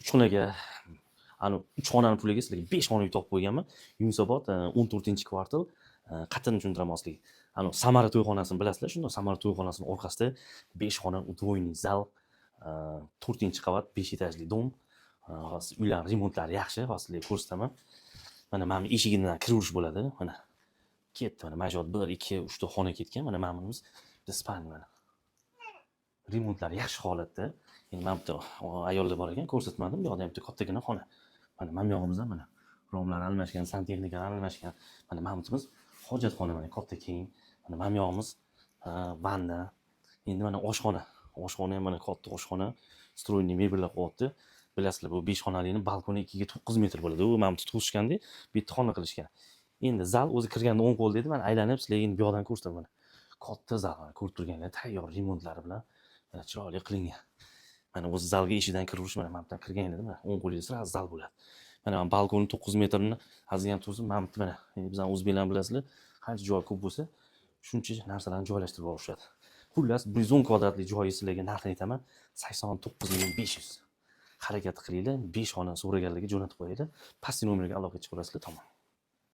3 xonaga, ani 3 xonani puliga sizlarga 5 xona uy topib qo'yganman. Yunusobod 14-kvartal, qattiqni tushuntiraman sizlarga. Ani Samara to'yxonasini bilasizlar, shunda Samara to'yxonasining orqasida 5 xona udvoyniy zal, 4-qavat 5 etajli dom. Hozir uylar remontlari yaxshi, hozir sizlarga ko'rsataman. Mana men eshigidan kiraverish bo'ladi, mana. Ketdi mana. Mana shu 1, 2, 3 ta xona ketgan. Mana menimiz bitta spalni mana. Remontlari yaxshi holatda. Endi men bitta ayollar bor ekan, ko'rsatmadim. Bu yoqda ham bitta kattagina xona. Mana men yog'imizdan mana romlar almashgan, santexnikalar almashgan. Mana menimiz hojatxona mana katta keng. Mana men yog'imiz vanna. Endi mana oshxona. Oshxona ham mana katta oshxona. Stroyniy mebellar qo'yapti. Bilasizlar, bu 5 xonalikni balkoni 2 ga 9 metr bo'ladi. U men tutishganda bitta xona qilishgan. Endi zal o'zi kirganda 10 qo'l dedi. Men aylanib sizlarga endi bu yoqdan ko'rsataman mana. Katta zal, ko'rib turganlar, tayyor remontlari bilan mana chiroyli qilingan. Mana o'zi zalga eshigidan kiraverish mana mendan kirgan edi, mana 10 qo'lingiz sira zal bo'ladi. Mana men balkoni 9 metrni haziyam tursin, men mana endi bizning o'zbeklar bilasizlar, qancha joy ko'p bo'lsa, shuncha narsalarni joylashtirib olishadi. Xullas 110 kvadratli joyi sizlarga narxini aytaman, 89.500. Harakat qilinglar, 5 xona so'raganlarga jo'natib qo'yaylik. Pastki nomerga aloqa chiqarasizlar, tamom.